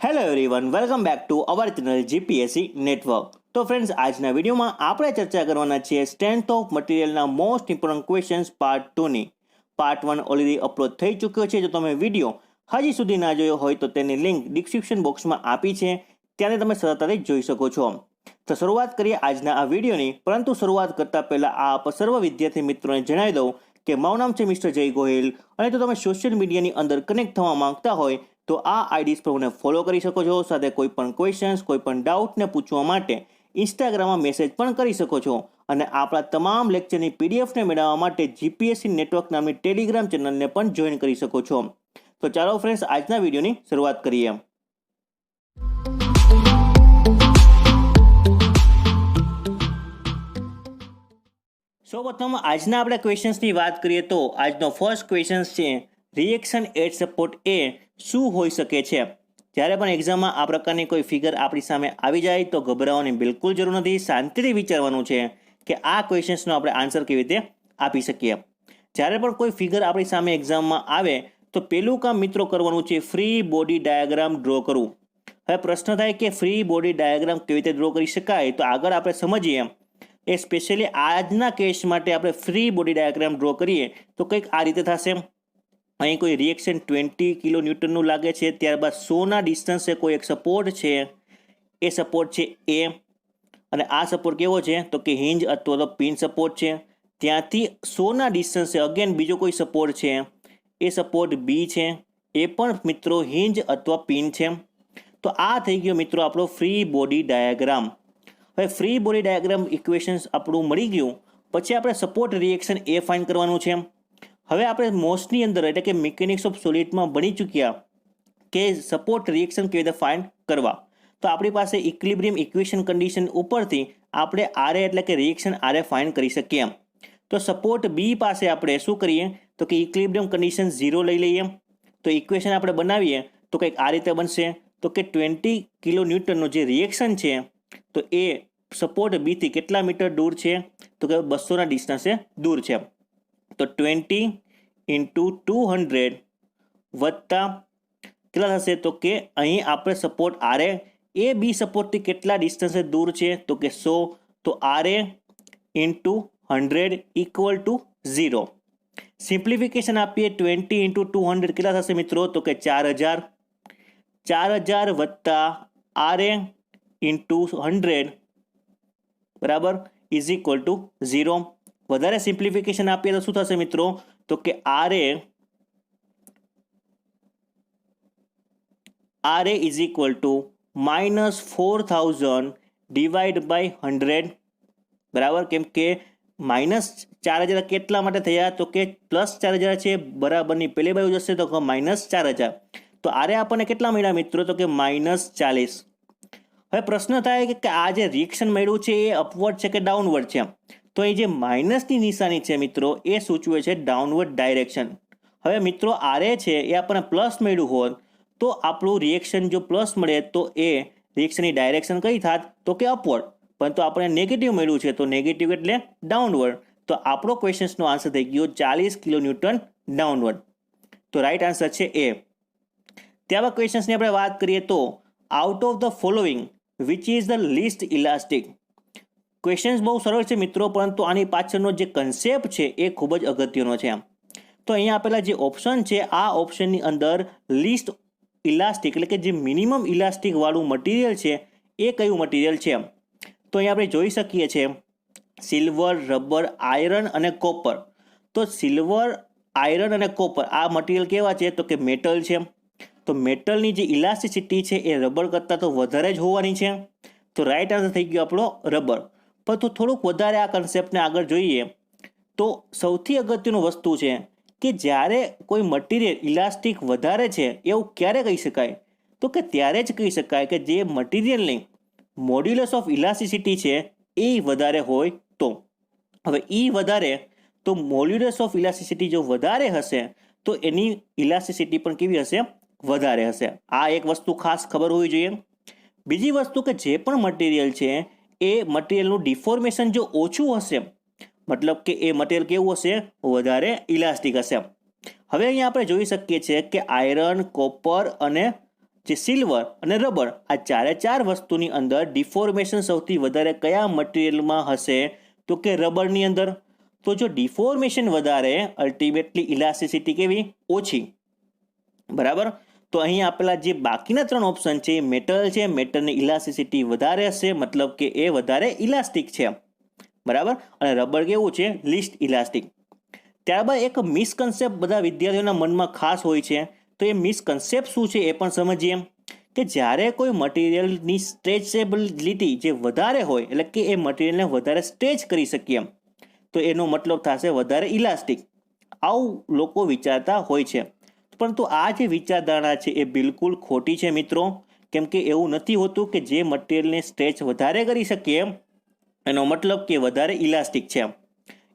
Hello everyone, welcome back to our channel GPSC network. તો friends, આજના વિડીયોમાં આપણે ચર્ચા કરવાના છીએ સ્ટ્રેન્થ ઓફ મટીરિયલના મોસ્ટ ઇમ્પોર્ટન્ટ ક્વેશ્ચન્સ પાર્ટ 2ની। પાર્ટ 1 ઓલરેડી અપલોડ થઈ ચૂક્યો છે। જો તમે વિડીયો હજી સુધી ના જોયો હોય તો તેની લિંક ડિસ્ક્રિપ્શન બોક્સમાં આપી છે, ત્યારે તમે સરળતાથી જોઈ શકો છો। તો શરૂઆત કરીએ આજના આ વિડીયોની, પરંતુ શરૂઆત કરતાં પહેલાં આપ સર્વ વિદ્યાર્થી મિત્રોને જણાવી દઉં કે મારું નામ છે મિસ્ટર જય ગોહિલ, અને જો તમે સોશિયલ મીડિયાની અંદર કનેક્ટ થવા માંગતા હોય તો આ આઈડીઝ પર મને ફોલો કરી શકો છો। સાથે કોઈ પણ ક્વેશ્ચન્સ, કોઈ પણ ડાઉટને પૂછવા માટે ઇન્સ્ટાગ્રામમાં મેસેજ પણ કરી શકો છો। અને આપણા તમામ લેક્ચરની પીડીએફને મેળવવા માટે જીપીએસસી નેટવર્ક નામની ટેલિગ્રામ ચેનલને પણ જોઈન કરી શકો છો। તો ચાલો ફ્રેન્ડ્સ, આજના વિડીયોની શરૂઆત કરીએ। સૌપ્રથમ આજના આપણે ક્વેશ્ચન્સની વાત કરીએ તો આજનો ફર્સ્ટ ક્વેશ્ચન છે, રિએક્શન એટ સપોર્ટ એ શું હોઈ શકે છે? જ્યારે પણ એક્ઝામમાં આ પ્રકારની કોઈ ફિગર આપણી સામે આવી જાય તો ગભરાવાની બિલકુલ જરૂર નથી। શાંતિથી વિચારવાનું છે કે આ ક્વેશ્ચન્સનો આપણે આન્સર કેવી રીતે આપી શકીએ। જ્યારે પણ કોઈ ફિગર આપણી સામે એક્ઝામમાં આવે તો પહેલું કામ મિત્રો કરવાનું છે ફ્રી બોડી ડાયાગ્રામ ડ્રો કરવું। હવે પ્રશ્ન થાય કે ફ્રી બોડી ડાયાગ્રામ કેવી રીતે ડ્રો કરી શકાય, તો આગળ આપણે સમજીએ। એ સ્પેશિયલી આજના કેસ માટે આપણે ફ્રી બોડી ડાયાગ્રામ ડ્રો કરીએ તો કંઈક આ રીતે થશે। અહીં કોઈ રિએક્શન 20 કિલો ન્યૂટનનું લાગે છે, ત્યારબાદ 100ના ડિસ્ટન્સે કોઈ એક સપોર્ટ છે, એ સપોર્ટ છે એ, અને આ સપોર્ટ કેવો છે તો કે હિંજ અથવા તો પિન સપોર્ટ છે। ત્યાંથી 100ના ડિસ્ટન્સે અગેન બીજો કોઈ સપોર્ટ છે, એ સપોર્ટ બી છે, એ પણ મિત્રો હિંજ અથવા પિન છે। તો આ થઈ ગયો મિત્રો આપણો ફ્રી બોડી ડાયાગ્રામ। હવે ફ્રી બોડી ડાયાગ્રામ ઇક્વેશન્સ આપણું મળી ગયું, પછી આપણે સપોર્ટ રિએક્શન એ ફાઇન્ડ કરવાનું છે। હવે આપણે મોસ્ટની અંદર એટલે કે મિકેનિક્સ ઓફ સોલિડમાં ભણી ચૂક્યા કે સપોર્ટ રિએક્શન કેવી રીતે ફાઇન્ડ કરવા। તો આપણી પાસે ઇક્વિલિબ્રિયમ ઇક્વેશન કન્ડિશન ઉપરથી આપણે આરએ એટલે કે રિએક્શન આરએ ફાઇન્ડ કરી શકીએ। તો સપોર્ટ બી પાસે આપણે શું કરીએ તો કે ઇક્વિલિબ્રિયમ કન્ડિશન 0 લઈ લઈએ। તો ઇક્વેશન આપણે બનાવીએ તો કંઈક આ રીતે બનશે, તો કે 20 કિલો ન્યૂટનનું જે રિએક્શન છે તો એ સપોર્ટ બીથી કેટલા મીટર દૂર છે તો કે 200ના ડિસ્ટન્સે દૂર છે। તો 20 × 200 વત્તા કેટલા થશે તો કે અહીં આપણે સપોર્ટ આરએ એ બી સપોર્ટથી કેટલા ડિસ્ટન્સે દૂર છે તો કે 100, તો આરએ × 100 = 0। સિમ્પ્લિફિકેશન આપીએ 20 × 200 કેટલા થશે મિત્રો તો કે 4000, 4000 વત્તા આરએ × 100 બરાબર = 0। વધારે સિમ્પ્લિફિકેશન આપીએ તો શું થશે મિત્રો તો કે આરએ = -4000 / 100 બરાબર। કેમ કે -4000 કેટલા માટે થયા તો કે +4000 છે, બરાબરની પેલી બાજુ જશે તો -4000, તો આરે આપણને કેટલા મળ્યા મિત્રો તો કે -40। હવે પ્રશ્ન થાય કે આ જે રિએક્શન મળ્યું છે એ અપવર્ડ છે કે ડાઉનવર્ડ છે? તો અહીં જે માઇનસની નિશાની છે મિત્રો એ સૂચવે છે ડાઉનવર્ડ ડાયરેક્શન। હવે મિત્રો આરએ છે એ આપણને પ્લસ મળ્યું હોત તો આપણું રિએક્શન જો પ્લસ મળે તો એ રિએક્શનની ડાયરેક્શન કઈ થાત તો કે અપવર્ડ, પરંતુ આપણે નેગેટિવ મળ્યું છે તો નેગેટિવ એટલે ડાઉનવર્ડ। તો આપણો ક્વેશ્ચન્સનો આન્સર થઈ ગયો 40 કિલો ન્યૂટન ડાઉનવર્ડ। તો રાઈટ આન્સર છે એ। ત્યારબાદ ક્વેશ્ચન્સની આપણે વાત કરીએ તો out of the following which is the list elastic? Questions બહુ સરળ છે મિત્રો, પરંતુ આની પાછળનો જે કન્સેપ્ટ છે એ ખૂબ જ અગત્યનો છે। તો અહીંયા આપેલા જે ઓપ્શન છે આ ઓપ્શનની અંદર લીસ્ટ ઇલાસ્ટિક એટલે કે જે મિનિમમ ઇલાસ્ટિક વાળું મટીરિયલ છે એ કયું મટીરિયલ છે? તો અહીંયા આપણે જોઈ શકીએ છીએ સિલ્વર, રબર, આયરન અને કોપર। તો સિલ્વર, આયરન અને કોપર આ મટીરિયલ કેવા છે તો કે મેટલ છે। તો મેટલની જે ઇલાસ્ટિસિટી છે એ રબર કરતાં તો વધારે જ હોવાની છે। તો રાઈટ આન્સર થઈ ગયો આપણો રબર। પરંતુ થોડુંક વધારે આ કન્સેપ્ટને આગળ જોઈએ તો સૌથી અગત્યનું વસ્તુ છે કે જ્યારે કોઈ મટીરિયલ ઇલાસ્ટિક વધારે છે એવું ક્યારે કહી શકાય તો કે ત્યારે જ કહી શકાય કે જે મટીરિયલની મોડ્યુલસ ઓફ ઇલાસ્ટિસિટી છે એ વધારે હોય તો। હવે ઈ વધારે તો મોડ્યુલસ ઓફ ઇલાસ્ટિસિટી જો વધારે હશે તો એની ઇલાસ્ટિસિટી પણ કેવી હશે? વધારે હશે। આ એક વસ્તુ ખાસ ખબર હોવી જોઈએ। બીજી વસ્તુ કે જે પણ મટીરિયલ છે એ મટીરિયલનું ડિફોર્મેશન જો ઓછું હશે, મતલબ કે એ મટીરિયલ કેવું હશે? વધારે ઇલાસ્ટિક હશે। હવે અહીંયા આપણે જોઈ શકીએ છીએ કે આયરન, કોપર અને જે સિલ્વર અને રબર, આ ચારે ચાર વસ્તુની અંદર ડિફોર્મેશન સૌથી વધારે કયા મટીરિયલમાં હશે? તો કે રબરની અંદર. તો જો ડિફોર્મેશન વધારે, અલ્ટિમેટલી ઇલાસ્ટિસિટી કેવી? ઓછી. બરાબર. તો અહીં આપેલા જે બાકીના ત્રણ ઓપ્શન છે, મેટલ છે, મેટલની ઇલાસ્ટિસિટી વધારે હશે, મતલબ કે એ વધારે ઇલાસ્ટિક છે. બરાબર. અને રબર કેવું છે? Least elastic. ત્યારબાદ એક મિસકન્સેપ્ટ બધા વિદ્યાર્થીઓના મનમાં ખાસ હોય છે. તો એ મિસકન્સેપ્ટ શું છે એ પણ સમજીએ. કે જ્યારે કોઈ મટીરિયલની સ્ટ્રેચેબિલિટી જે વધારે હોય, એટલે કે એ મટીરિયલને વધારે સ્ટ્રેચ કરી શકીએ, તો એનો મતલબ થશે વધારે ઇલાસ્ટિક. આવું લોકો વિચારતા હોય છે. પરંતુ આ જે વિચારધારણા છે એ બિલકુલ ખોટી છે મિત્રો. કેમ કે એવું નથી હોતું કે જે મટીરિયલને સ્ટ્રેચ વધારે કરી શકીએ એનો મતલબ કે વધારે ઇલાસ્ટિક છે,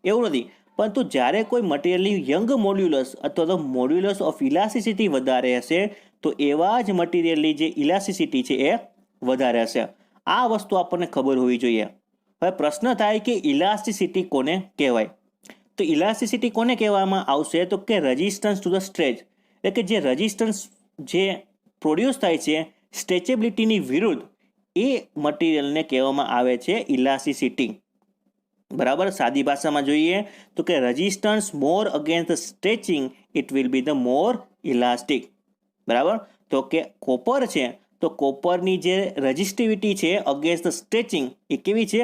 એવું નથી. પરંતુ જ્યારે કોઈ મટીરિયલની યંગ મોડ્યુલસ અથવા તો મોડ્યુલસ ઓફ ઇલાસ્ટિસિટી વધારે હશે, તો એવા જ મટીરિયલની જે ઇલાસ્ટિસિટી છે એ વધારે હશે. આ વસ્તુ આપણને ખબર હોવી જોઈએ. હવે પ્રશ્ન થાય કે ઇલાસ્ટિસિટી કોને કહેવાય? તો ઇલાસ્ટિસિટી કોને કહેવામાં આવશે? તો કે રેઝિસ્ટન્સ ટુ ધ સ્ટ્રેચ, એટલે કે જે રેઝિસ્ટન્સ જે પ્રોડ્યુસ થાય છે સ્ટ્રેચેબિલિટીની વિરુદ્ધ, એ મટીરિયલને કહેવામાં આવે છે ઇલાસ્ટિસિટી. બરાબર. સાદી ભાષામાં જોઈએ તો કે resistance more against stretching, it will be the more elastic. બરાબર. તો કે કોપર છે, તો કોપરની જે રેઝિસ્ટિવિટી છે અગેન્સ્ટ સ્ટ્રેચિંગ એ કેવી છે?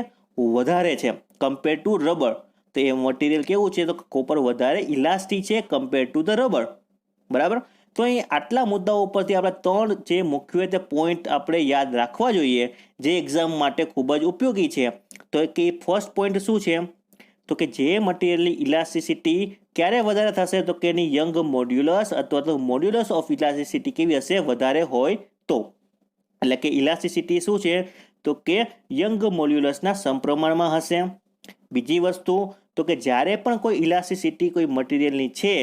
વધારે છે કમ્પેર ટુ રબર. તો એ મટીરિયલ કેવું છે? તો કોપર વધારે ઇલાસ્ટિક છે કમ્પેર ટુ ધ રબર. બરાબર. તો અહીં આટલા મુદ્દાઓ ઉપરથી આપણે ત્રણ જે મુખ્યત્વે પોઈન્ટ આપણે યાદ રાખવા જોઈએ, જે એક્ઝામ માટે ખૂબ જ ઉપયોગી છે. તો કે ફર્સ્ટ પોઈન્ટ શું છે? તો કે જે મટીરિયલની ઇલાસ્ટિસિટી ક્યારે વધારે થશે? તો કે એની યંગ મોડ્યુલસ અથવા તો મોડ્યુલસ ઓફ ઇલાસ્ટિસિટી કેવી હશે? વધારે હોય તો. એટલે કે ઇલાસ્ટિસિટી શું છે? તો કે યંગ મોડ્યુલસના સમપ્રમાણમાં હશે. બીજી વસ્તુ તો કે જ્યારે પણ કોઈ ઇલાસ્ટિસિટી કોઈ મટીરિયલની છે,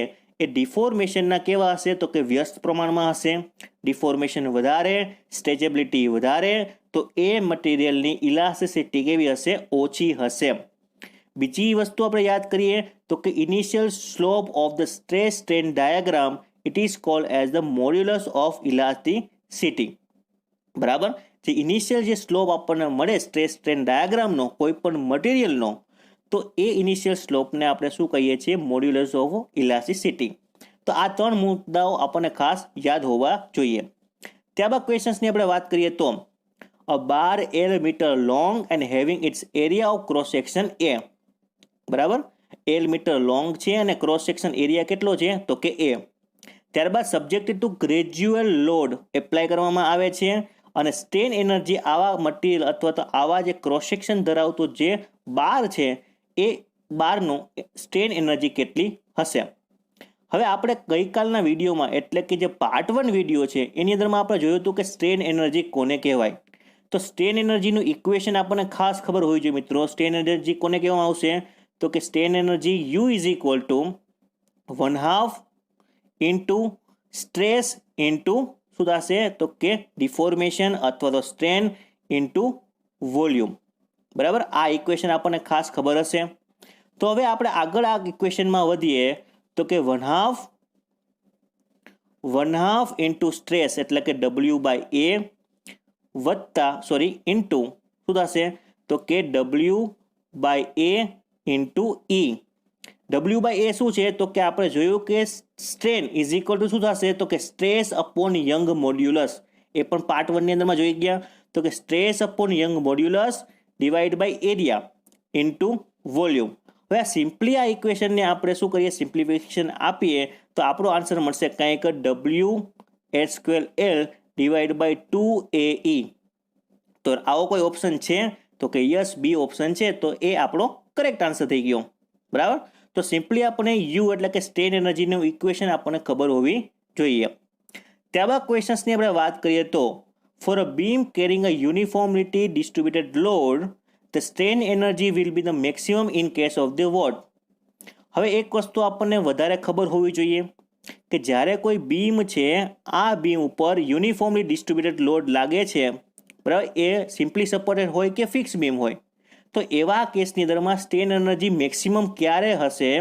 એ ડિફોર્મેશનના કેવા હશે? તો કે વ્યસ્ત પ્રમાણમાં હશે. ડિફોર્મેશન વધારે, સ્ટ્રેચેબિલિટી વધારે, તો એ મટીરિયલની ઇલાસ્ટિસિટી કેવી હશે? ઓછી હશે. બીજી વસ્તુ આપણે યાદ કરીએ તો કે initial slope of the stress strain diagram, it is called as the modulus of elasticity. બરાબર. જે ઇનિશિયલ જે સ્લોપ આપણને મળે સ્ટ્રેસ સ્ટ્રેન ડાયાગ્રામનો કોઈ પણ મટીરિયલનો, તો એ ઇનિશિયલ સ્લોપને આપણે શું કહીએ છીએ? Modulus of elasticity. તો આ ત્રણ મુદ્દાઓ આપણને ખાસ યાદ હોવા જોઈએ. ત્યારબાદ ક્વેશ્ચન્સની આપણે વાત કરીએ તો a bar L metre long and having its area of cross section A. બરાબર. L મીટર લોંગ છે અને ક્રોસ સેક્શન એરિયા કેટલો છે? તો કે A. ત્યારબાદ સબ્જેક્ટેડ ટુ ગ્રેજ્યુઅલ લોડ એપ્લાય કરવામાં આવે છે અને સ્ટ્રેન એનર્જી આવા મટીરિયલ અથવા તો આવા જે ક્રોસ સેક્શન ધરાવતો જે બાર છે એ બારનું સ્ટ્રેન એનર્જી કેટલી હશે? હવે આપણે ગઈકાલના વિડીયોમાં, એટલે કે જે પાર્ટ 1 વિડીયો છે એની અંદરમાં આપણે જોયું હતું કે સ્ટ્રેન એનર્જી કોને કહેવાય. તો સ્ટ્રેન એનર્જીનું ઇક્વેશન આપણને ખાસ ખબર હોવી જોઈએ મિત્રો. સ્ટ્રેન એનર્જી કોને કહેવામાં આવશે? તો કે strain energy U is equal two 1/2 into stress into શું થશે? તો કે ડિફોર્મેશન અથવા તો સ્ટ્રેન ઇન્ટુ વોલ્યુમ. બરાબર. આ ઇક્વેશન આપણને ખાસ ખબર હશે. તો હવે આપણે આગળ આ ઇક્વેશનમાં વધીએ તો કે 1/2 ઇન્ટુ સ્ટ્રેસ એટલે કે W/A વત્તા ઇન્ટુ શું થશે? તો કે W/A ઇન્ટુ E. W/A શું છે? તો કે આપણે જોયું કે સ્ટ્રેન ઇઝ ઇક્વલ ટુ શું થશે? તો કે સ્ટ્રેસ અપોન યંગ મોડ્યુલસ. એ પણ પાર્ટ 1 ની અંદરમાં જોઈ ગયા. તો કે stress upon Young modulus divide by area into volume. હવે આ સિમ્પલી આ ઇક્વેશનને આપણે શું કરીએ? સિમ્પ્લિફિકેશન આપીએ તો આપણો આન્સર મળશે કંઈક WH²L ડિવાઈડ બાય 2AE. તો આવો કોઈ ઓપ્શન છે? તો કે યસ, બી ઓપ્શન છે. તો એ આપણો કરેક્ટ આન્સર થઈ ગયો. બરાબર. તો સિમ્પલી આપણે યુ એટલે કે સ્ટ્રેન એનર્જીનું ઇક્વેશન આપણને ખબર હોવી જોઈએ. ત્યારબાદ ક્વેશ્ચન્સની આપણે વાત કરીએ તો for a beam carrying a uniformly distributed load, the strain energy will be the maximum in case of the what. હવે એક વસ્તુ આપણને વધારે ખબર હોવી જોઈએ કે જ્યારે કોઈ બીમ છે, આ બીમ ઉપર યુનિફોર્મલી ડિસ્ટ્રીબ્યુટેડ લોડ લાગે છે, બરાબર, એ સિમ્પલી સપોર્ટેડ હોય કે ફિક્સ બીમ હોય, તો એવા કેસની અંદરમાં સ્ટ્રેન એનર્જી મેક્સિમમ ક્યારે હશે?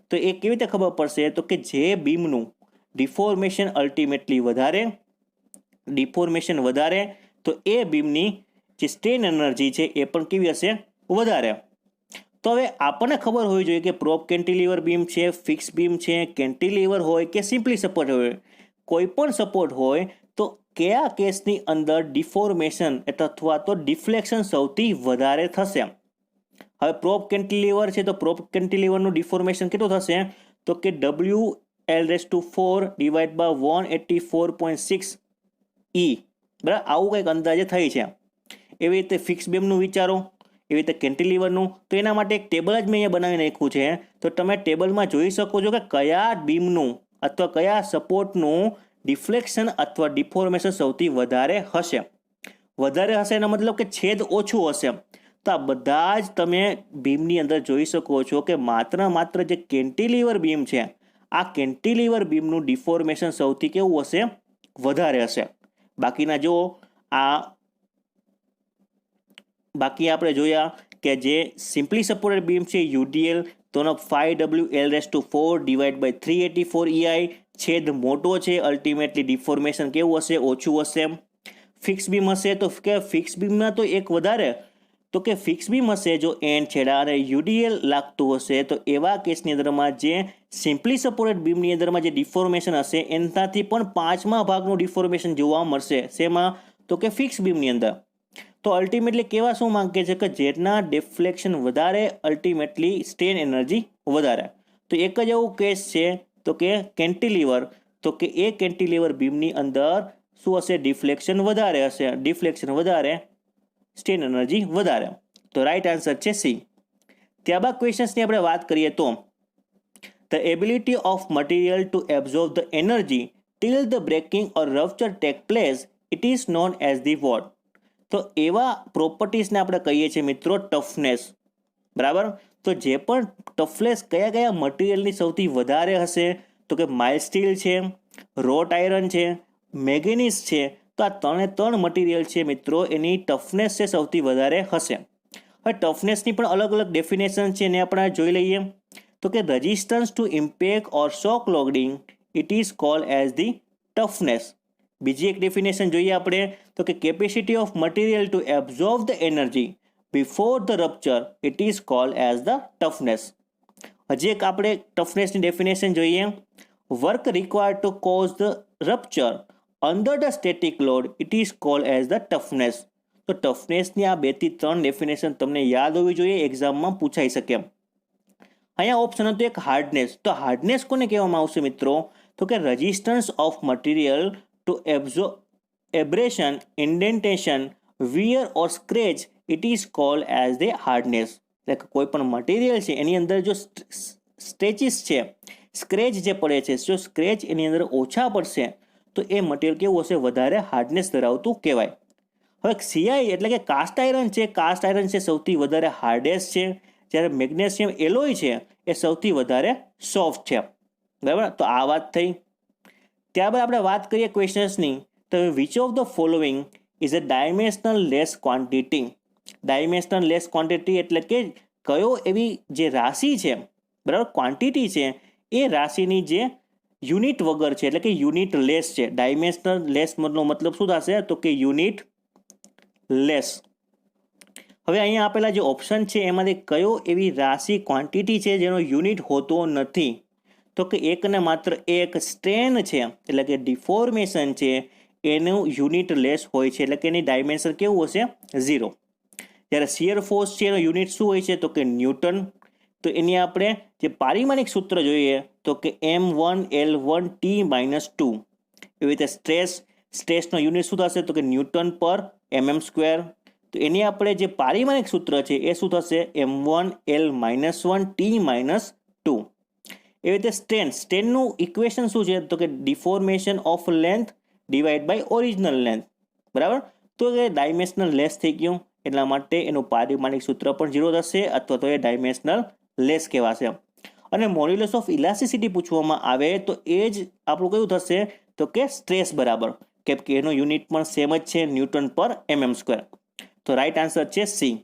તો એ કેવી રીતે ખબર પડશે? તો કે જે બીમનું ડિફોર્મેશન અલ્ટિમેટલી વધારે, ડિફોર્મેશન વધારે તો એ બીમની જે સ્ટ્રેન એનર્જી છે એ પણ કેવી હશે? વધારે. તો હવે આપણને ખબર હોવી જોઈએ કે પ્રોપ કેન્ટિલીવર બીમ છે, ફિક્સ બીમ છે, કેન્ટિલીવર હોય કે સિમ્પલી સપોર્ટ હોય, કોઈ પણ સપોર્ટ હોય તો કયા કેસની અંદર ડિફોર્મેશન અથવા તો ડિફ્લેક્શન સૌથી વધારે થશે? હવે પ્રોપ કેન્ટિલીવર છે તો પ્રોપ કેન્ટિલીવરનું ડિફોર્મેશન કેટલું થશે? તો કે WL4 ડિવાઇડ બાય 184.6 E, બરાબર, આવું કંઈક અંદાજે થઈ છે. એવી રીતે ફિક્સ બીમનું વિચારો, એવી રીતે કેન્ટિલીવરનું. તો એના માટે એક ટેબલ જ મેં અહીંયા બનાવી નાખ્યું છે. તો તમે ટેબલમાં જોઈ શકો છો કે કયા બીમનું અથવા કયા સપોર્ટનું ડિફ્લેક્શન અથવા ડિફોર્મેશન સૌથી વધારે હશે. વધારે હશે એનો મતલબ કે છેદ ઓછું હશે. તો આ બધા જ તમે બીમની અંદર જોઈ શકો છો કે માત્ર જે કેન્ટિલીવર બીમ છે, આ કેન્ટિલીવર બીમનું ડિફોર્મેશન સૌથી કેવું હશે? વધારે હશે. બાકીના જો બાકી આપણે જોયા કે જે સિમ્પલી સપોર્ટેડ બીમ છે UDL, તો 5WL4 ડિવાઇડ બાય 384 EI, છેદ મોટો છે, અલ્ટિમેટલી ડિફોર્મેશન કેવું હશે? ઓછું હશે. ફિક્સ બીમ હશે તો કે ફિક્સ બીમમાં તો એક વધારે, તો કે ફિક્સ બીમ હશે જો એન છેડા અને UDL લાગતું હશે તો એવા કેસની અંદરમાં જે સિમ્પલી સપોર્ટેડ બીમની અંદરમાં જે ડિફોર્મેશન હશે એનાથી પણ 5મા ભાગનું ડિફોર્મેશન જોવા મળશે. શેમાં? તો કે ફિક્સ બીમની અંદર. તો અલ્ટિમેટલી કેવા શું માંગે છે કે જેના ડિફ્લેક્શન વધારે, અલ્ટિમેટલી સ્ટ્રેન એનર્જી વધારે. તો એક જ એવું કેસ છે તો કે કેન્ટિલીવર, તો કે એ કેન્ટિલીવર બીમની અંદર શું હશે? ડિફ્લેક્શન વધારે હશે. ડિફ્લેક્શન વધારે, સ્ટ્રેન એનર્જી વધારે. તો રાઈટ આન્સર છે સી. ત્યારબાદ ક્વેશ્ચન્સની આપણે વાત કરીએ તો the ability of material to absorb the energy till the breaking or rupture take place, it is known as the what? તો એવા પ્રોપર્ટીઝને આપણે કહીએ છીએ મિત્રો ટફનેસ, બરાબર. તો જે પણ ટફનેસ કયા મટીરિયલની સૌથી વધારે હશે? તો કે માઇલ્ડ સ્ટીલ છે, રોટ આયરન છે, મેંગેનીઝ છે. તો આ ત્રણ મટીરિયલ છે મિત્રો, એની ટફનેસ છે સૌથી વધારે હશે. હવે ટફનેસની પણ અલગ અલગ ડેફિનેશન છે, એને આપણે જોઈ લઈએ. તો કે resistance to impact or shock loading, it is called as the toughness. બીજી એક ડેફિનેશન જોઈએ આપણે તો કે capacity of material to absorb the energy before the rupture, it is called as the toughness. હજી એક આપણે ટફનેસની ડેફિનેશન જોઈએ. Work required to cause the rupture under the static load, it is called as the toughness. તો ટફનેસની આ 2 થી 3 definition તમને યાદ હોવી જોઈએ, એક્ઝામમાં પૂછાઈ શકે. અહીંયા ઓપ્શન હતું એક હાર્ડનેસ. તો હાર્ડનેસ કોને કહેવામાં આવશે મિત્રો? તો કે resistance of material to abrasion, indentation, wear or scratch, it is called as the hardness. એટલે કે કોઈ પણ મટીરિયલ છે એની અંદર જો સ્ટ્રેચિસ છે, સ્ક્રેચ જે પડે છે, જો સ્ક્રેચ એની અંદર ઓછા પડશે તો એ મટીરિયલ કેવું હશે? વધારે હાર્ડનેસ ધરાવતું કહેવાય. હવે CI એટલે કે કાસ્ટ આયરન છે, કાસ્ટ આયરન છે સૌથી વધારે હાર્ડેસ્ટ છે, જ્યારે મેગ્નેશિયમ એલોય છે એ સૌથી વધારે સોફ્ટ છે, બરાબર. તો આ વાત થઈ. ત્યારબાદ આપણે વાત કરીએ ક્વેશ્ચન્સની. તો which of the following is a dimensional less quantity? Dimensional less quantity એટલે કે કયો એવી જે રાશિ છે, બરાબર, ક્વોન્ટિટી છે, એ રાશિની જે યુનિટ વગર છે, એટલે કે યુનિટ લેસ છે. ડાયમેન્શનલ લેસ મતલબ શું થશે? તો કે યુનિટ લેસ. હવે અહીંયા આપેલા જે ઓપ્શન છે એમાંથી કયો એવી રાશિ, ક્વોન્ટિટી છે જેનો યુનિટ હોતો નથી? તો કે એક ને માત્ર એક સ્ટ્રેન છે, એટલે કે ડિફોર્મેશન છે, એનું યુનિટ લેસ હોય છે, એટલે કે એની ડાયમેન્શન કેવું હશે? 0. જ્યારે શિયર ફોર્સ છે એનો યુનિટ શું હોય છે? તો કે ન્યૂટન. તો એની આપણે જે પારિમાણિક સૂત્ર જોઈએ તો કે M1L1T-2. એવી રીતે સ્ટ્રેસનો યુનિટ શું થશે? તો કે ન્યૂટન પર mm². તો એની આપણે જે પારિમાણિક સૂત્ર છે એ શું થશે? M1L-1T-2. એવી રીતે સ્ટ્રેનનું ઇક્વેશન શું છે? તો કે deformation of length divide by original length, બરાબર. તો એ ડાયમેન્શનલ લેસ થઈ ગયું, એટલા માટે એનું પારિમાણિક સૂત્ર પણ 0 થશે, અથવા તો એ ડાયમેન્શનલ લેસ કહેવાશે. અને મોડ્યુલસ ઓફ ઇલાસ્ટિસિટી પૂછવામાં આવે તો એ જ આપણું કયું થશે? તો કે સ્ટ્રેસ બરાબર, કેમ કે એનો યુનિટ પણ સેમ જ છે, ન્યૂટન પર mm². તો રાઈટ આન્સર છે સી.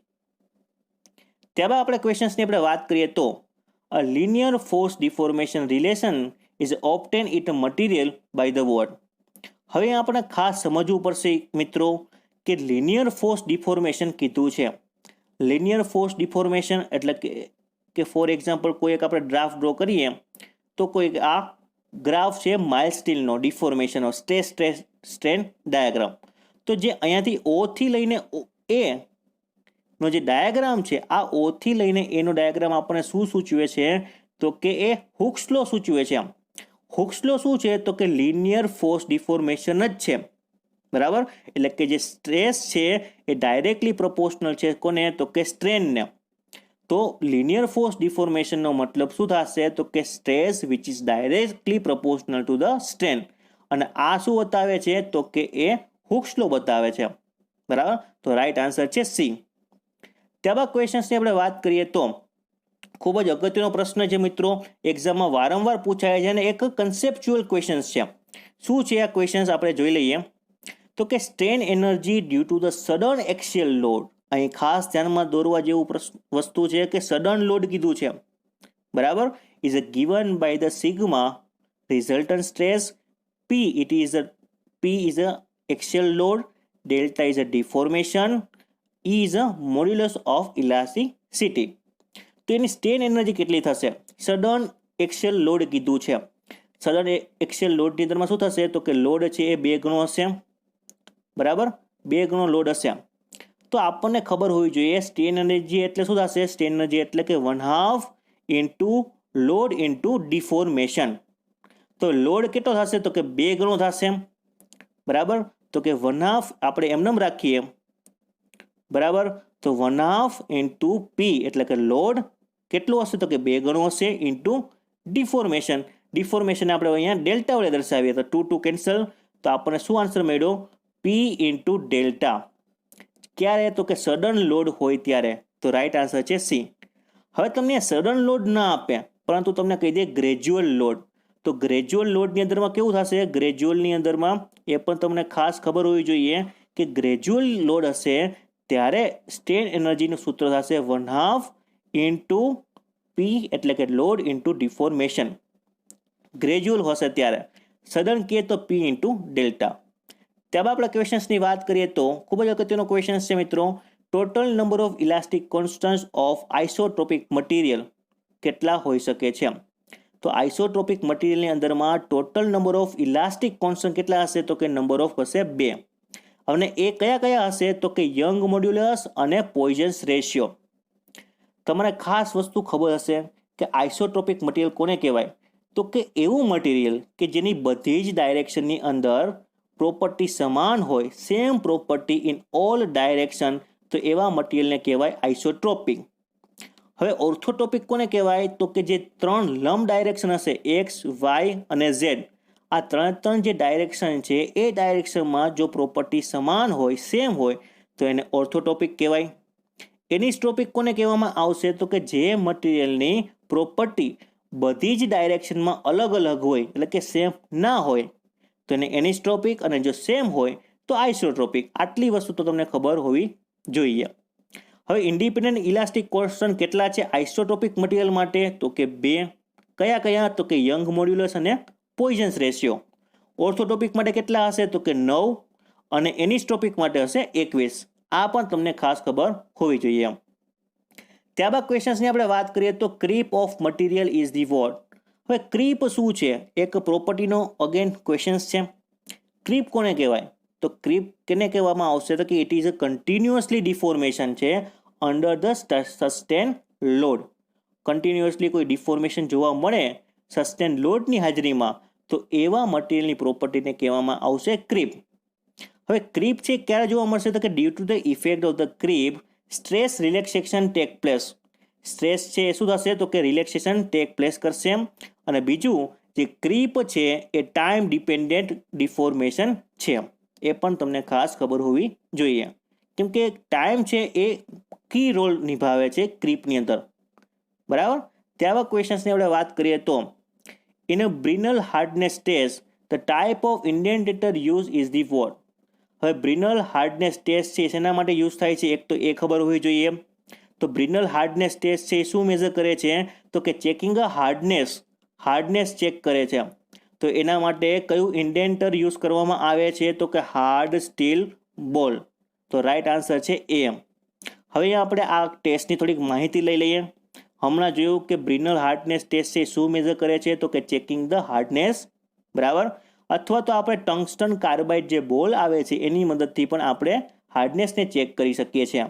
ત્યારબાદ આપણે ક્વેશ્ચન્સની આપણે વાત કરીએ તો a linear force deformation relation is obtained in a material by the what? હવે આપણે ખાસ સમજવું પડશે મિત્રો કે લિનિયર ફોર્સ ડિફોર્મેશન કીધું છે. લિનિયર ફોર્સ ડિફોર્મેશન એટલે કે ફોર એક્ઝામ્પલ કોઈ એક આપણે ડ્રાફ્ટ ડ્રો કરીએ તો કોઈ આ ગ્રાફ છે માઇલ્ડ સ્ટીલનો ડિફોર્મેશનનો સ્ટ્રેસ સ્ટ્રેન ડાયાગ્રામ. તો જે અહીંયાથી O થી લઈને A નો જે ડાયાગ્રામ છે, આ O થી લઈને A નો ડાયાગ્રામ આપણને શું સૂચવે છે તો કે એ હુક્સ લો સૂચવે છે. હુક્સ લો શું છે તો કે લિનિયર ફોર્સ ડિફોર્મેશન જ છે. બરાબર, એટલે કે જે સ્ટ્રેસ છે એ ડાયરેક્ટલી પ્રોપોર્શનલ છે કોને તો કે સ્ટ્રેનને. તો લિનિયર ફોર્સ ડિફોર્મેશનનો મતલબ શું થશે તો કે stress which is directly proportional to the strain. અને આ શું બતાવે છે તો કે એ હુક્સ લો બતાવે છે. બરાબર, તો રાઈટ આન્સર છે સી. ત્યારબાદ ક્વેશ્ચન્સની આપણે વાત કરીએ તો ખૂબ જ અગત્યનો પ્રશ્ન છે મિત્રો, એક્ઝામમાં વારંવાર પૂછાય છે અને એક કન્સેપ્ચ્યુઅલ ક્વેશ્ચન્સ છે. શું છે આ ક્વેશ્ચન્સ આપણે જોઈ લઈએ. તો કે strain energy due to the sudden axial load. અહીં ખાસ ધ્યાનમાં દોરવા જેવું વસ્તુ છે કે સડન લોડ કીધું છે. બરાબર, is given by the sigma resultant stress, P is a axial load, delta is a deformation, E is a modulus of elasticity. તો એની સ્ટ્રેન એનર્જી કેટલી થશે? સડન એક્સિયલ લોડ કીધું છે. સડન એક્સિયલ લોડની અંદરમાં શું થશે તો કે લોડ છે એ 2 ગણો હશે. બરાબર, 2 ગણો લોડ હશે. તો આપણને ખબર હોવી જોઈએ સ્ટ્રેન એનર્જી એટલે શું થશે. સ્ટ્રેન એનર્જી એટલે કે 1/2 ઇન્ટુ લોડ ઇન્ટુ ડિફોર્મેશન. તો લોડ કેટલો થશે તો કે 2 ગણો થશે. બરાબર, તો કે 1/2 આપણે એમનેમ રાખીએ. બરાબર, તો 1/2 ઇન્ટુ પી એટલે કે લોડ કેટલું હશે તો કે 2 ગણું હશે ઇન્ટુ ડિફોર્મેશન. ડિફોર્મેશન આપણે અહીંયા ડેલ્ટા વડે દર્શાવીએ તો 2 2 કેન્સલ, તો આપણને શું આન્સર મળ્યો પી ઇન્ટુ ડેલ્ટા. ક્યારે તો કે સડન લોડ હોય ત્યારે. તો રાઈટ આન્સર છે સી. હવે તમને સડન લોડ ના આપે પરંતુ તમને કહી દે ગ્રેજ્યુઅલ લોડ. તો ગ્રેજ્યુઅલ લોડની અંદરમાં કેવું થશે, ગ્રેજ્યુઅલની અંદરમાં એ પણ તમને ખાસ ખબર હોવી જોઈએ કે ગ્રેજ્યુઅલ લોડ હશે ત્યારે સ્ટ્રેન એનર્જીનું સૂત્ર થશે 1/2 ઇન્ટુ પી એટલે કે લોડ ઇન્ટુ ડિફોર્મેશન. ગ્રેજ્યુઅલ હશે ત્યારે, સડન કે તો પી ઇન્ટુ ડેલ્ટા. ત્યારબાદ આપણે ક્વેશ્ચન્સની વાત કરીએ તો ખૂબ જ અગત્યનો ક્વેશ્ચન છે મિત્રો, total number of elastic constants of isotropic material કેટલા હોઈ શકે છે. તો આઇસોટ્રોપિક મટીરિયલની અંદરમાં total number of elastic constant કેટલા હશે તો કે નંબર ઓફ હશે 2. અને એ કયા કયા હશે તો કે યંગ મોડ્યુલસ અને પોઇઝન્સ રેશિયો. તમારે ખાસ વસ્તુ ખબર હશે કે આઇસોટ્રોપિક મટીરિયલ કોને કહેવાય તો કે એવું મટીરિયલ કે જેની બધી જ ડાયરેક્શનની અંદર પ્રોપર્ટી સમાન હોય, same property in all direction, તો એવા મટીરિયલને કહેવાય આઇસોટ્રોપિક. હવે ઓર્થોટ્રોપિક કોને કહેવાય તો કે જે 3 લંબ ડાયરેક્શન હશે એક્સ, વાય અને ઝેડ, આ ત્રણ જે ડાયરેક્શન છે એ ડાયરેક્શનમાં જો પ્રોપર્ટી સમાન હોય, સેમ હોય, તો એને ઓર્થોટ્રોપિક કહેવાય. એનિસ્ટ્રોપિક કોને કહેવામાં આવશે તો કે જે મટીરિયલની પ્રોપર્ટી બધી જ ડાયરેક્શનમાં અલગ અલગ હોય એટલે કે સેમ ના હોય તો એને એનિસ્ટ્રોપિક, અને જો સેમ હોય તો આઇસોટ્રોપિક. આટલી વસ્તુ તો તમને ખબર હોવી જોઈએ. હવે ઇન્ડિપેન્ડન્ટ ઇલાસ્ટિક કોન્સ્ટન્ટ કેટલા છે આઇસોટ્રોપિક મટીરિયલ માટે તો કે 2. કયા કયા તો કે યંગ મોડ્યુલસ અને પોઇઝન્સ રેશિયો. ઓર્થોટ્રોપિક માટે કેટલા હશે તો કે 9 અને એનિસ્ટ્રોપિક માટે હશે 21. આ પણ તમને ખાસ ખબર હોવી જોઈએ. ત્યારબાદ ક્વેશ્ચન્સની આપણે વાત કરીએ તો creep of material is the what. હવે ક્રીપ શું છે, એક પ્રોપર્ટીનો અગેન ક્વેશ્ચન્સ છે. ક્રીપ કોને કહેવાય તો ક્રીપ કેને કહેવામાં આવશે તો કે it is a continuously deformation છે under the sustain load. Continuously કોઈ ડિફોર્મેશન જોવા મળે સસ્ટેન લોડની હાજરીમાં તો એવા મટીરિયલની પ્રોપર્ટીને કહેવામાં આવશે ક્રીપ. હવે ક્રીપ છે ક્યારે જોવા મળશે તો કે due to the effect of the creep stress relaxation take place. Stress છે એ શું થશે તો કે રિલેક્સેશન ટેક પ્લેસ કરશે. અને બીજું જે ક્રીપ છે એ ટાઈમ ડિપેન્ડન્ટ ડિફોર્મેશન છે. એ પણ તમને ખાસ ખબર હોવી જોઈએ કેમ કે ટાઈમ છે એ કી રોલ નિભાવે છે ક્રીપની અંદર. બરાબર, ત્યારબાદ ક્વેશ્ચન્સની આપણે વાત કરીએ તો in a Brinell hardness test the type of indentor use is the what. હવે બ્રિનલ હાર્ડનેસ ટેસ્ટ છે શેના માટે યુઝ થાય છે એક તો એ ખબર હોવી જોઈએ. તો બ્રિનલ હાર્ડનેસ ટેસ્ટ છે એ શું મેઝર કરે છે તો કે ચેકિંગ અ હાર્ડનેસ ચેક કરે છે. તો એના માટે કયું ઇન્ડેન્ટર યુઝ કરવામાં આવે છે? તો કે હાર્ડ સ્ટીલ બોલ. તો રાઈટ આન્સર છે એમ. હવે આપણે આ ટેસ્ટની થોડીક માહિતી લઈ લઈએ. હમણાં જોયું કે બ્રિનર હાર્ડનેસ ટેસ્ટ છે શું મેજર કરે છે? તો કે ચેકિંગ ધ હાર્ડનેસ, બરાબર. અથવા તો આપણે ટંગસ્ટન કાર્બાઇડ જે બોલ આવે છે એની મદદથી પણ આપણે હાર્ડનેસને ચેક કરી શકીએ છીએ.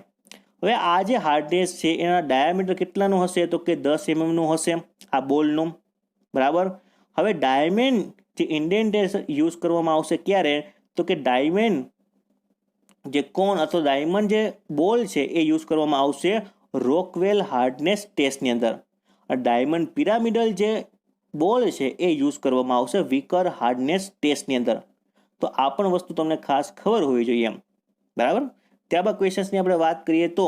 હવે આ જે હાર્ડનેસ છે એના ડાયામીટર કેટલાનું હશે? તો કે 10 mm નું હશે આ બોલનું, બરાબર. હવે ડાયમંડ જે ઇન્ડેન્ટેશન યુઝ કરવામાં આવશે ક્યારે? તો કે ડાયમંડ જે કોન અથવા ડાયમંડ જે બોલ છે એ યુઝ કરવામાં આવશે રોકવેલ હાર્ડનેસ ટેસ્ટની અંદર. ડાયમંડ પિરામિડલ જે બોલ છે એ યુઝ કરવામાં આવશે વિકર હાર્ડનેસ ટેસ્ટની અંદર. તો આ પણ વસ્તુ તમને ખાસ ખબર હોવી જોઈએ એમ, બરાબર. ત્યારબાદ ક્વેશ્ચન્સની આપણે વાત કરીએ તો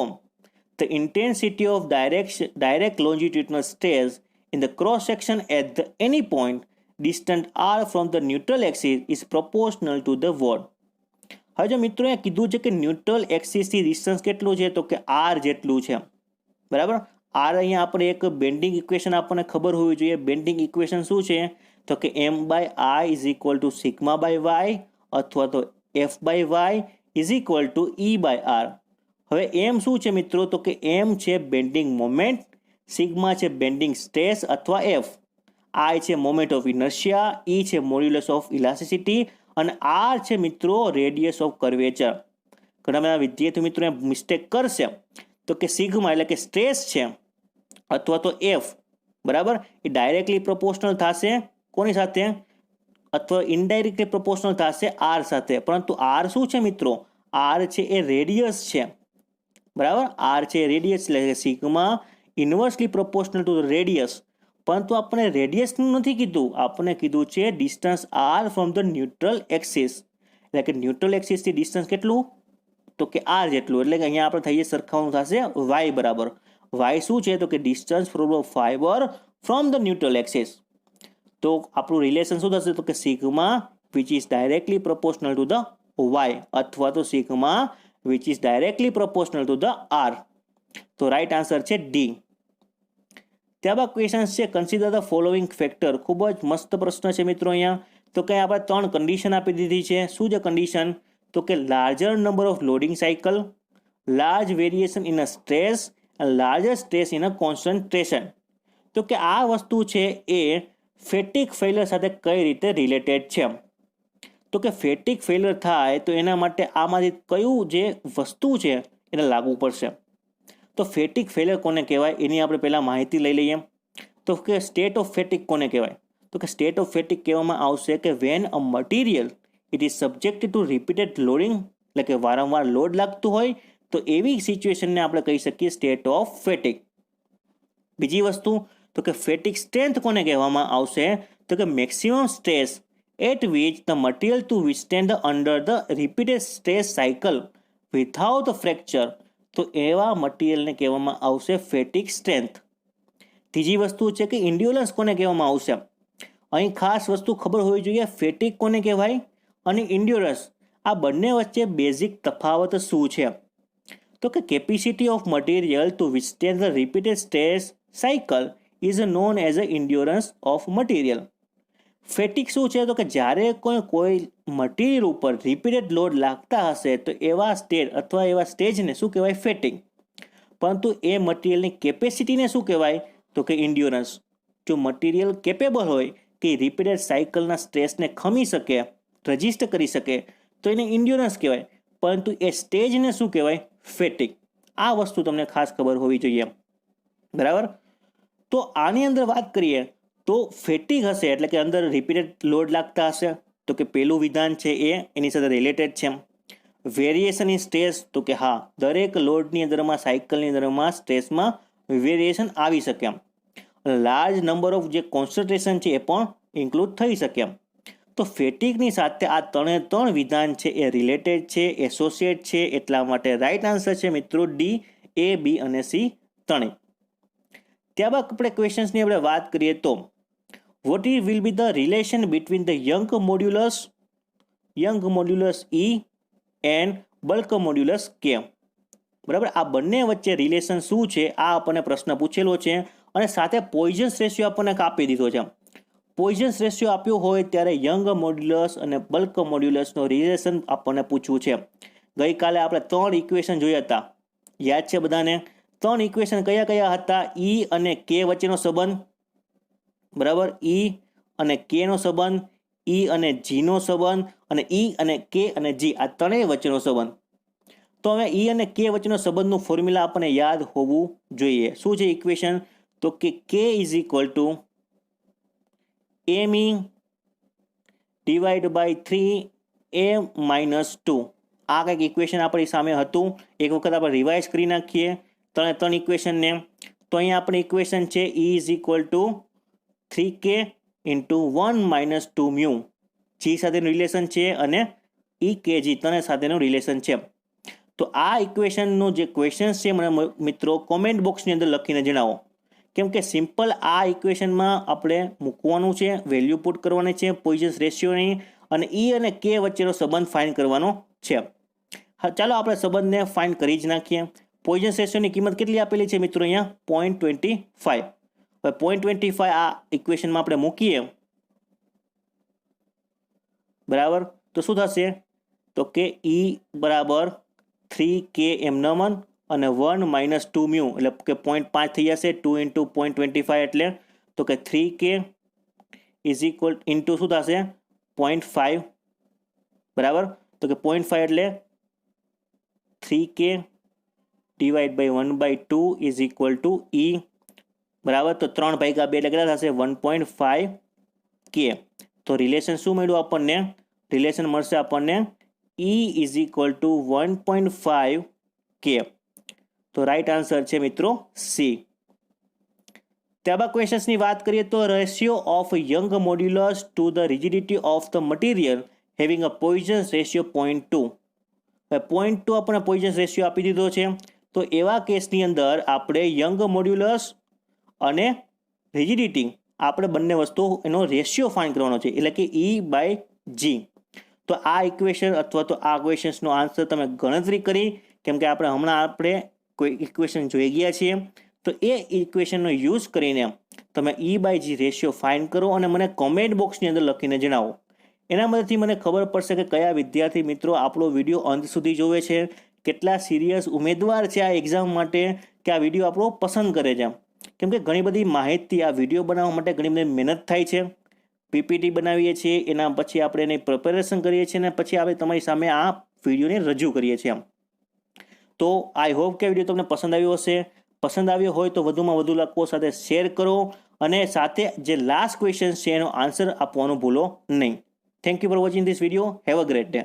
the intensity of direct longitudinal stress in the cross section at any point distant r from the neutral axis is proportional to the what? હવે જો મિત્રો એ કીધું છે કે ન્યુટ્રલ એક્સિસ થી ડિસ્ટન્સ કેટલું છે? તો કે r જેટલું છે, બરાબર. r અહીંયા આપણે એક બેન્ડિંગ ઇક્વેશન આપણને ખબર હોવી જોઈએ. બેન્ડિંગ ઇક્વેશન શું છે? તો કે m/i is equal to sigma by y અથવા તો f/y is equal to e/r. હવે m શું છે મિત્રો? તો કે m છે બેન્ડિંગ મોમેન્ટ, સિગ્મા છે બેન્ડિંગ સ્ટ્રેસ અથવા એફ, આઈ છે મોમેન્ટ ઓફ ઇનર્શિયા, ઈ છે મોડ્યુલસ ઓફ ઇલાસ્ટિસિટી અને આર છે મિત્રો રેડિયસ ઓફ કર્વેચર. ઘણા બધા વિદ્યાર્થી મિત્રો મિસ્ટેક કરશે તો કે સિગ્મા એટલે કે સ્ટ્રેસ છે અથવા તો એફ, બરાબર, એ ડાયરેક્ટલી પ્રોપોર્શનલ થશે કોની સાથે? અથવા ઇનડાયરેક્ટલી પ્રોપોર્શનલ થશે આર સાથે. પરંતુ આર શું છે મિત્રો? આર છે એ રેડિયસ છે, બરાબર. આર છે રેડિયસ એટલે કે સિગ્મા ઇન્વર્સલી પ્રોપોર્શનલ ટુ રેડિયસ. પરંતુ આપણે રેડિયસનું નથી કીધું, આપણે કીધું છે distance are from the neutral axis. એટલે કે ન્યુટ્રલ એક્સિસથી ડિસ્ટન્સ કેટલું? તો કે આર જેટલું. એટલે કે અહીંયા આપણે થઈએ સરખામણું થશે વાય બરાબર. વાય શું છે? તો કે distance from fibre from the neutral axis. તો આપણું રિલેશન શું થશે? તો કે sigma which is directly proportional to the Y અથવા તો sigma which is directly proportional to the R. તો રાઈટ આન્સર છે ડી. ત્યારબાદ ક્વેશ્ચન છે કન્સિડર ધ ફોલોઈંગ ફેક્ટર. ખૂબ જ મસ્ત પ્રશ્ન છે મિત્રો અહીંયા. તો કે આપણે 3 કન્ડિશન આપી દીધી છે. શું છે કન્ડિશન? તો કે larger number of loading cycle, large variation in a stress અને larger stress in a concentration. તો કે આ વસ્તુ છે એ ફેટિક ફેલિયર સાથે કઈ રીતે રિલેટેડ છે? તો કે ફેટિક ફેલિયર થાય તો એના માટે આમાંથી કયું જે વસ્તુ છે એને લાગુ પડશે? તો ફેટિક ફેલિયર કોને કહેવાય એની આપણે પહેલાં માહિતી લઈ લઈએ. તો કે સ્ટેટ ઓફ ફેટિક કોને કહેવાય? તો કે સ્ટેટ ઓફ ફેટિક કહેવામાં આવશે કે when a material it is subjected to repeated loading, એટલે કે વારંવાર લોડ લાગતું હોય તો એવી સિચ્યુએશનને આપણે કહી શકીએ સ્ટેટ ઓફ ફેટિક. બીજી વસ્તુ તો કે ફેટિક સ્ટ્રેન્થ કોને કહેવામાં આવશે? તો કે maximum stress at which the material to withstand under the repeated stress cycle without fracture. તો એવા મટીરિયલને કહેવામાં આવશે ફેટિક સ્ટ્રેન્થ. ત્રીજી વસ્તુ છે કે ઇન્ડ્યોરન્સ કોને કહેવામાં આવશે? અહીં ખાસ વસ્તુ ખબર હોવી જોઈએ, ફેટિક કોને કહેવાય અને ઇન્ડ્યોરન્સ આ બંને વચ્ચે બેઝિક તફાવત શું છે? તો કે capacity of material to withstand the repeated stress cycle is known as a endurance of material. Fatigue શું છે? તો કે જ્યારે કોઈ મટીરિયલ ઉપર રિપીટેડ લોડ લાગતા હશે તો એવા સ્ટેજ અથવા એવા સ્ટેજને શું કહેવાય? ફેટિક. પરંતુ એ મટીરિયલની કેપેસિટીને શું કહેવાય? તો કે ઇન્ડ્યોરન્સ. જો મટીરિયલ કેપેબલ હોય કે રિપીટેડ સાયકલના સ્ટ્રેસને ખમી શકે, રજિસ્ટ કરી શકે તો એને ઇન્ડ્યોરન્સ કહેવાય. પરંતુ એ સ્ટેજને શું કહેવાય? ફેટિક. આ વસ્તુ તમને ખાસ ખબર હોવી જોઈએ, બરાબર. તો આની અંદર વાત કરીએ તો ફેટિક હશે એટલે કે અંદર રિપીટેડ લોડ લાગતા હશે તો કે પેલું વિધાન છે એ એની સાથે રિલેટેડ છે. વેરિએશન ઇન સ્ટ્રેસ તો કે હા, દરેક લોડની અંદરમાં સાયકલની અંદરમાં સ્ટ્રેસમાં વેરિએશન આવી શકે એમ. લાર્જ નંબર ઓફ જે કોન્સન્ટ્રેશન છે એ પણ ઇન્ક્લુડ થઈ શકે એમ. તો ફેટિકની સાથે આ 3 વિધાન છે એ રિલેટેડ છે, એસોસિએટ છે. એટલા માટે રાઈટ આન્સર છે મિત્રો ડી, એ, બી અને સી 3. ત્યારબાદ આપણે ક્વેશ્ચન્સની આપણે વાત કરીએ તો what will be the relation between the young modulus E and bulk modulus K? બરાબર, આ બંને વચ્ચે રિલેશન શું છે આ આપણને પ્રશ્ન પૂછેલો છે અને સાથે પોઈઝન્સ રેશિયો આપણને આપી દીધો છે. પોઈઝન્સ રેશિયો આપ્યો હોય ત્યારે યંગ મોડ્યુલસ અને બલ્ક મોડ્યુલસનો રિલેશન આપણને પૂછવું છે. ગઈકાલે આપણે 3 ઇક્વેશન જોયા હતા, યાદ છે બધાને? 3 ઇક્વેશન કયા કયા હતા? E અને K વચ્ચેનો સંબંધ, બરાબર, E અને K નો સંબંધ, E અને G નો સંબંધ, અને E અને K અને G આ ત્રણેય વચ્ચેનો સંબંધ. તો હવે E અને K વચ્ચેનો સંબંધનું ફોર્મ્યુલા આપણને યાદ હોવું જોઈએ. શું છે ઇક્વેશન? તો કે K is equal to ME divide by 3A - 2. આ કંઈક ઇક્વેશન આપણી સામે હતું. એક વખત આપણે રિવાઇઝ કરી નાખીએ ત્રણ ઇક્વેશનને. તો અહીંયા આપણી ઇક્વેશન છે E is equal two 3K into 1 - 2 mu. G સાથેનું રિલેશન છે અને EKG ત્રણે સાથેનું રિલેશન છે. તો આ ઇક્વેશનનું જે ક્વેશ્ચન છે મને મિત્રો કોમેન્ટ બોક્સની અંદર લખીને જણાવો. કેમ કે સિમ્પલ આ ઇક્વેશનમાં આપણે મૂકવાનું છે, વેલ્યુ પુટ કરવાની છે પોઈઝન્સ રેશિયોની, અને E અને K વચ્ચેનો સંબંધ ફાઇન્ડ કરવાનો છે. હા, ચાલો આપણે સંબંધને ફાઇન્ડ કરી જ નાખીએ. પોઈઝન્સ રેશિયોની કિંમત કેટલી આપેલી છે મિત્રો? અહીંયા 0.25. હવે 0.25 આ ઇક્વેશનમાં આપણે મૂકીએ, બરાબર, તો શું થશે? તો કે E બરાબર 3K એમનમન અને 1 - 2 મ્યુ એટલે કે 0.5 થઈ જશે. 2 ઇન્ટુ 0.25 એટલે તો કે 3K ઇઝ ઇક્વલ ઇન્ટુ શું થશે? 0.5, બરાબર. તો કે 0.5 એટલે 3K divide by 1/2 is equal to E, બરાબર. તો 3/2 એટલે કેટલા થશે? 1.5K. તો રિલેશન શું મળ્યું આપણને? રિલેશન મળશે આપણને E is equal two 1.5K. તો રાઈટ આન્સર છે મિત્રો C. ત્યારબાદ ક્વેશ્ચન્સની વાત કરીએ તો ratio of Young modulus to the rigidity of the material having a Poisson's ratio 0.2. હવે 0.2 આપણને પોઈઝન્સ રેશિયો આપી દીધો છે. તો એવા કેસની અંદર આપણે યંગ મોડ્યુલસ અને રિજિડિટી આપણે બંને વસ્તુ એનો રેશિયો ફાઇન્ડ કરવાનો છે, એટલે કે E/G. તો આ ઇક્વેશન અથવા તો આ ક્વેશ્ચન્સનો આન્સર તમે ગણતરી કરી, કેમ કે આપણે કોઈ ઇક્વેશન જોઈ ગયા છીએ. તો એ ઇક્વેશનનો યુઝ કરીને તમે E/G રેશિયો ફાઇન્ડ કરો અને મને કોમેન્ટ બોક્સની અંદર લખીને જણાવો. એના મદદથી મને ખબર પડશે કે કયા વિદ્યાર્થી મિત્રો આપણો વિડીયો અંત સુધી જોવે છે, કેટલા સિરિયસ ઉમેદવાર છે આ એક્ઝામ માટે, કે આ વિડીયો આપણો પસંદ કરે છે. કેમ કે ઘણી બધી માહિતી આ વિડીયો બનાવવા માટે ઘણી બધી મહેનત થાય છે. PPT બનાવીએ છીએ, એના પછી આપણે એની પ્રિપેરેશન કરીએ છીએ અને પછી આપણે તમારી સામે આ વિડીયોને રજૂ કરીએ છીએ. તો આઈ હોપ કે વિડીયો તમને પસંદ આવ્યો હશે. પસંદ આવ્યો હોય તો વધુમાં વધુ લોકો સાથે શેર કરો અને સાથે જે લાસ્ટ ક્વેશ્ચન છે એનો આન્સર આપવાનું ભૂલો નહીં. Thank you for watching this video. Have a great day.